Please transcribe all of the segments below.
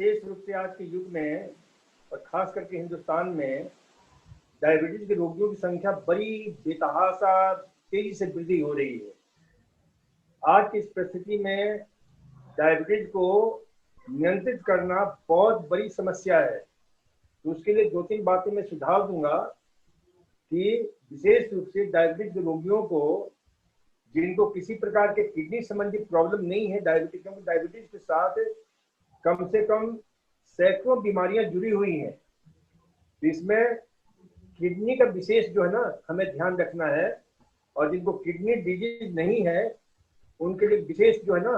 विशेष रूप से आज के युग में और खास करके हिंदुस्तान में डायबिटीज के रोगियों की संख्या बड़ी बेतहाशा तेजी से वृद्धि हो रही है। आज की इस परिस्थिति में डायबिटीज को नियंत्रित करना बहुत बड़ी समस्या है। तो उसके लिए 2-3 बातें मैं सुझाव दूंगा कि विशेष रूप से डायबिटीज के रोगियों को जिनको किसी प्रकार के किडनी संबंधी प्रॉब्लम नहीं है, डायबिटीज के साथ कम से कम सैकड़ों बीमारियां जुड़ी हुई हैं। तो इसमें किडनी का विशेष जो है ना हमें ध्यान रखना है, और जिनको किडनी डिजीज नहीं है उनके लिए विशेष जो है ना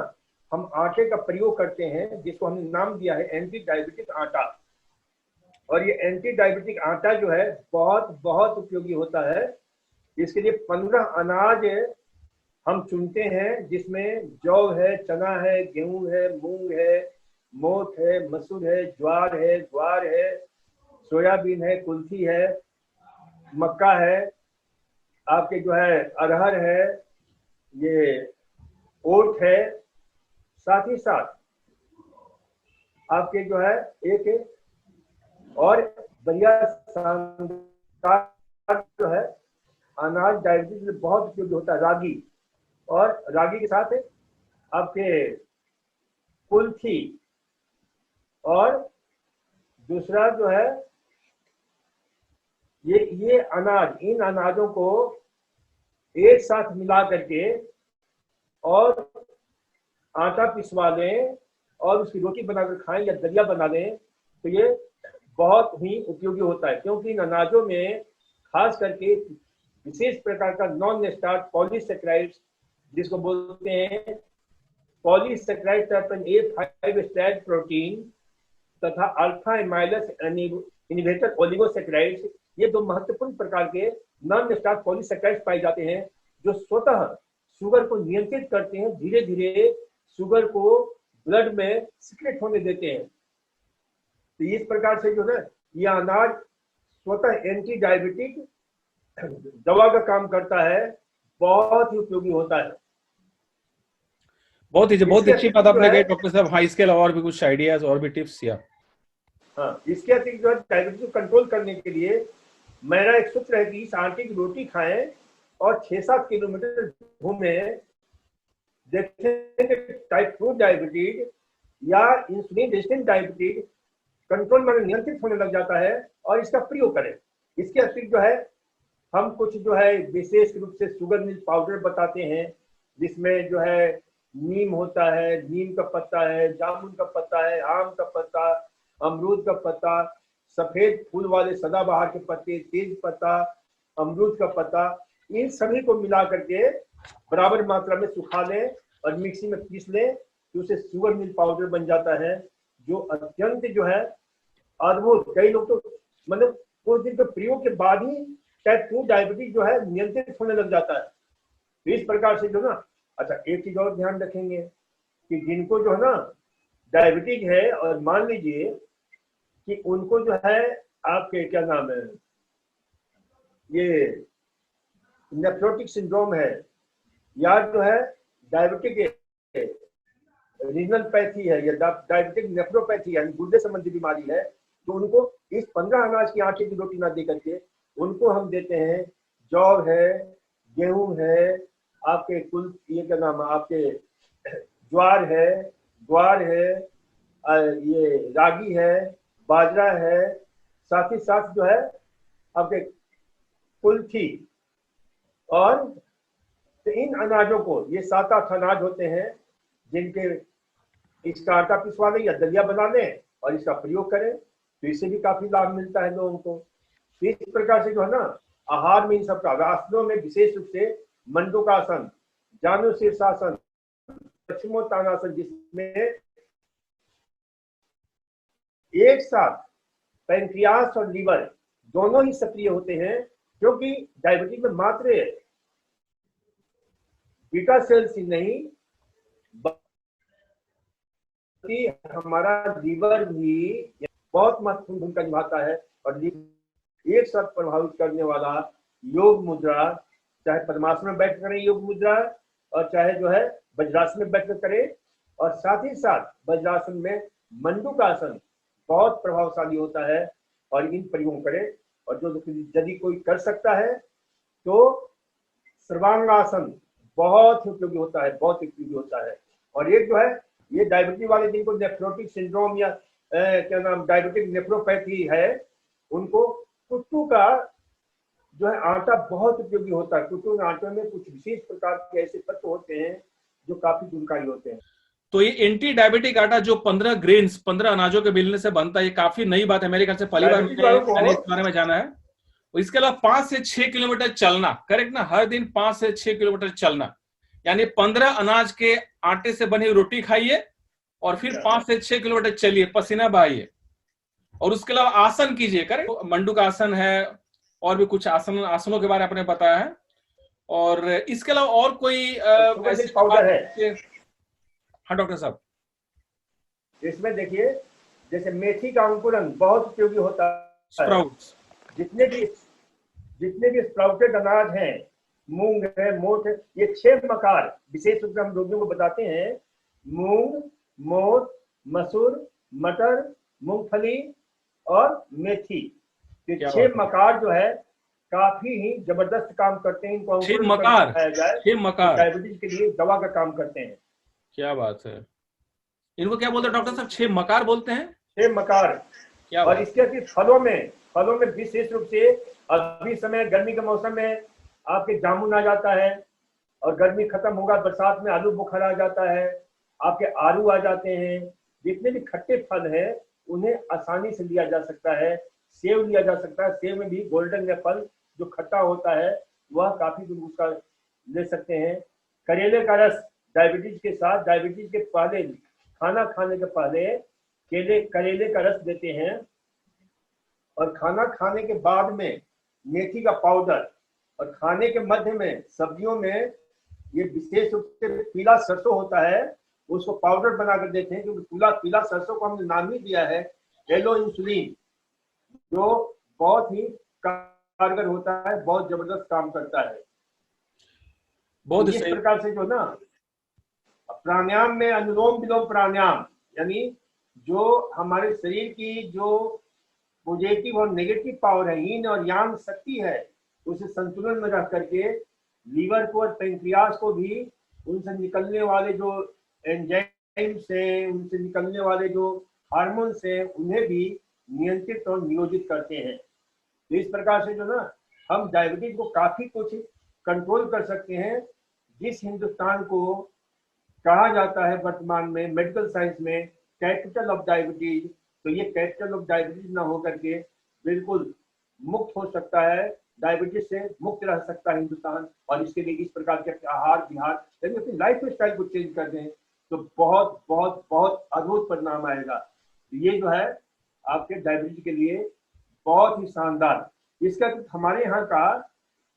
हम आटे का प्रयोग करते हैं, जिसको हमने नाम दिया है एंटी डायबिटिक आटा। और ये एंटी डायबिटिक आटा जो है बहुत बहुत उपयोगी होता है। इसके लिए 15 अनाज हम चुनते हैं, जिसमें जौ है, चना है, गेहूं है, मूंग है, मोठ है, मसूर है, ज्वार है, ग्वार है, सोयाबीन है, कुल्थी है, मक्का है, आपके जो है अरहर है, ये ओट है, साथ ही साथ आपके जो है एक और बढ़िया शानदार जो है अनाज डायबिटीज में बहुत उपयोगी होता है, रागी। और रागी के साथ आपके कुल्थी, और दूसरा जो है ये अनाज, इन अनाजों को एक साथ मिला करके और आटा पिसवा लें और उसकी रोटी बनाकर खाएं या दलिया बना लें, तो ये बहुत ही उपयोगी होता है। क्योंकि इन अनाजों में खास करके विशेष प्रकार का नॉन स्टार्च पॉलीसेकेराइड्स, जिसको बोलते हैं polysaccharide type A5 stat protein तथा अल्फा एमाइलस इनहिबिटर ओलिगोसेकेराइड्स, ये 2 महत्वपूर्ण प्रकार के नॉन स्टार्च पॉलीसेकेराइड्स पाए जाते हैं, जो स्वतः शुगर को नियंत्रित करते हैं, धीरे धीरे शुगर को ब्लड में सिक्रेट होने देते हैं। तो इस प्रकार से जो है यह अनाज स्वतः एंटी डायबिटिक दवा का काम करता है, बहुत ही उपयोगी होता है। बहुत अच्छी बात आपने कही डॉक्टर साहब। हाँ, इसके अलावा और भी कुछ आइडियाज और भी टिप्स या? हाँ, इसके अतिरिक्त जो है डायबिटीज को कंट्रोल करने के लिए मेरा एक सूत्र है कि इस आटे की रोटी खाएं और 6-7 किलोमीटर घूमें। देखेंगे टाइप 2 डायबिटीज या इंसुलिन रेजिस्टेंट डायबिटीज कंट्रोल में नियंत्रित होने लग जाता है, और इसका प्रयोग करें। इसके अतिरिक्त जो है हम कुछ जो है विशेष रूप से शुगर मिल्क पाउडर बताते हैं, जिसमें जो है नीम होता है, नीम का पत्ता है, जामुन का पत्ता है, आम का पत्ता, अमरूद का पत्ता, सफेद फूल वाले सदाबहार के पत्ते, तेज पत्ता, अमरूद का पत्ता, इन सभी को मिला करके बराबर मात्रा में सुखा लें और मिक्सी में पीस लें, तो उसे शुगर मिल्क पाउडर बन जाता है, जो अत्यंत जो है अद्भुत। कई लोग तो मतलब कुछ दिन के प्रयोग के बाद ही टाइप 2 डायबिटीज जो है नियंत्रित होने लग जाता है। तो इस प्रकार से जो ना, अच्छा एक चीज और ध्यान रखेंगे कि जिनको जो है ना डायबिटीज है और मान लीजिए कि उनको जो है आपके क्या नाम है, ये नेफ्रोटिक सिंड्रोम है या जो है डायबिटिक रीनल पैथी है या डायबिटिक नेफ्रोपैथी यानी गुर्दे संबंधी बीमारी है, तो उनको इस 15 अनाज की आटे की रोटी ना दे करके उनको हम देते हैं जौ है, गेहूं है, आपके कुल ये क्या नाम है, आपके ज्वार है, ग्वार है, ये रागी है, बाजरा है, साथ ही साथ जो है आपके कुल्थी। और तो इन अनाजों को, ये 7-8 अनाज होते हैं जिनके इसका आटा पिसवा लें या दलिया बना लें और इसका प्रयोग करें, तो इससे भी काफी लाभ मिलता है लोगों को। तो इस प्रकार से जो है ना आहार में इन सबका, आसनों में विशेष रूप से मंडूकासन, जानु शीर्षासन, पश्चिमोत्तानासन, जिसमें एक साथ पैंक्रियास और लीवर दोनों ही सक्रिय होते हैं, क्योंकि डायबिटीज में मात्र बीटा सेल्स ही नहीं बल्कि हमारा लीवर भी बहुत महत्वपूर्ण भूमिका निभाता है। और एक साथ प्रभावित करने वाला योग मुद्रा, चाहे पद्मासन में बैठ करें योग मुद्रा, और चाहे जो है वज्रासन में बैठ कर करें, और साथ ही साथ वज्रासन में मंडूकासन बहुत प्रभावशाली होता है और इन प्रयोग करें। और जो यदि कोई कर सकता है तो सर्वांगासन बहुत ही उपयोगी होता है, बहुत उपयोगी होता है। और एक जो है ये डायबिटीज वाले जिनको नेफ्रोटिक सिंड्रोम या क्या नाम डायबिटिक नेफ्रोपैथी है, उनको कुट्टू का जो है आटा बहुत उपयोगी होता है। कुट्टू के आटे में कुछ विशेष प्रकार के ऐसे तत्व होते हैं जो काफी गुणकारी होते हैं। तो ये एंटी डायबिटिक आटा जो 15 ग्रेन्स 15 अनाजों के मिलने से बनता है, ये काफी नई बात है मेरे ख्याल से, पहली बार मैंने इस बारे में जाना है। इसके अलावा 5 से 6 किलोमीटर चलना, करेक्ट ना, हर दिन 5 से 6 किलोमीटर चलना, यानी 15 अनाज के आटे से बनी रोटी खाइए और फिर 5 से 6 किलोमीटर चलिए, पसीना बहाइए, और उसके अलावा आसन कीजिए, करेक्ट। मंडूक आसन है और भी कुछ आसनों के बारे में आपने बताया है। और इसके अलावा और कोई ऐसी पाउडर है? हाँ डॉक्टर साहब, इसमें देखिए जैसे मेथी का अंकुरन बहुत उपयोगी होता है। स्प्राउट्स, जितने भी स्प्राउटेड अनाज हैं, मूंग है, मोठ है, ये 6 मकार विशेष रूप से हम रोगियों को बताते हैं। मूंग, मोठ, मसूर, मटर, मूंगफली और मेथी, ये 6 मकार जो है काफी ही जबरदस्त काम करते हैं। इनको 6 मकार डायबिटीज के लिए दवा का काम करते हैं। क्या बात है, इनको क्या बोलते हैं डॉक्टर साहब? 6 मकार बोलते हैं, 6 मकार। क्या और इसके अतिरिक्त फलों में विशेष रूप से अभी समय गर्मी के मौसम में आपके जामुन आ जाता है, और गर्मी खत्म होगा, बरसात में आलू बुखारा आ जाता है, आपके आलू आ जाते हैं। जितने भी खट्टे फल हैं उन्हें आसानी से लिया जा सकता है। सेब लिया जा सकता है, सेब में भी गोल्डन एप्पल जो खट्टा होता है वह काफी दूर उसका ले सकते हैं। करेले का रस डायबिटीज के साथ, डायबिटीज के पहले, खाना खाने के पहले करेले का रस देते हैं, और खाना खाने के बाद में मेथी का पाउडर, और खाने के मध्य में सब्जियों में ये विशेष रूप से पीला सरसों होता है, उसको पाउडर बनाकर देते हैं, क्योंकि पीला सरसों को हमने नाम ही दिया है येलो इंसुलिन, जो बहुत ही कारगर होता है, बहुत जबरदस्त काम करता है। बहुत इस प्रकार से जो ना प्राणायाम में अनुलोम विलोम प्राणायाम, यानी जो हमारे शरीर की जो पॉजिटिव और नेगेटिव पावर है, यीन और यांग शक्ति है, उसे संतुलन में रख करके लीवर को और पेंक्रियास को भी उनसे निकलने वाले जो एंजाइम्स हैं, उनसे निकलने वाले जो हार्मोन्स हैं, उन्हें भी नियंत्रित और नियोजित करते हैं। तो इस प्रकार से जो ना हम डायबिटीज को काफी कुछ कंट्रोल कर सकते हैं। जिस हिंदुस्तान को कहा जाता है वर्तमान में मेडिकल साइंस में कैपिटल ऑफ डायबिटीज, तो ये कैपिटल ऑफ डायबिटीज ना होकर के बिल्कुल मुक्त हो सकता है, डायबिटीज से मुक्त रह सकता है हिंदुस्तान। और इसके लिए इस प्रकार के आहार विहार, यदि अपनी लाइफ स्टाइल को चेंज कर दें तो बहुत बहुत बहुत अद्भुत परिणाम आएगा। ये जो है आपके डायबिटीज के लिए बहुत ही शानदार। इसका हमारे यहाँ का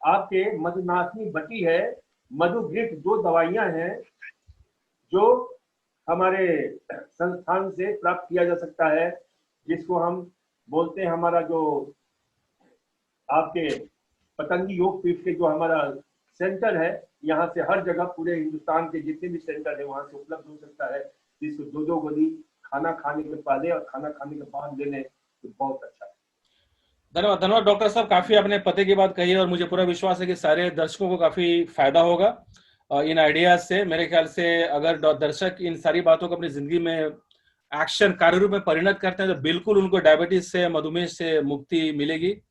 आपके मधुनाशनी बटी है, मधुग्रिट, 2 दवाइयां हैं जो हमारे संस्थान से प्राप्त किया जा सकता है, जिसको हम बोलते हैं, हमारा जो आपके पतंगी योग पीठ के जो हमारा सेंटर है, यहाँ से हर जगह पूरे हिंदुस्तान के जितने भी सेंटर है वहां से उपलब्ध हो सकता है। जिसको 2 गोली खाना खाने के पहले और खाना खाने के बाद लेने तो बहुत अच्छा है। धन्यवाद डॉक्टर साहब, काफी आपने पते की बात कही है और मुझे पूरा विश्वास है कि सारे दर्शकों को काफी फायदा होगा इन आइडियाज से। मेरे ख्याल से अगर दर्शक इन सारी बातों को अपनी जिंदगी में एक्शन कार्य रूप में परिणत करते हैं तो बिल्कुल उनको डायबिटीज से, मधुमेह से मुक्ति मिलेगी।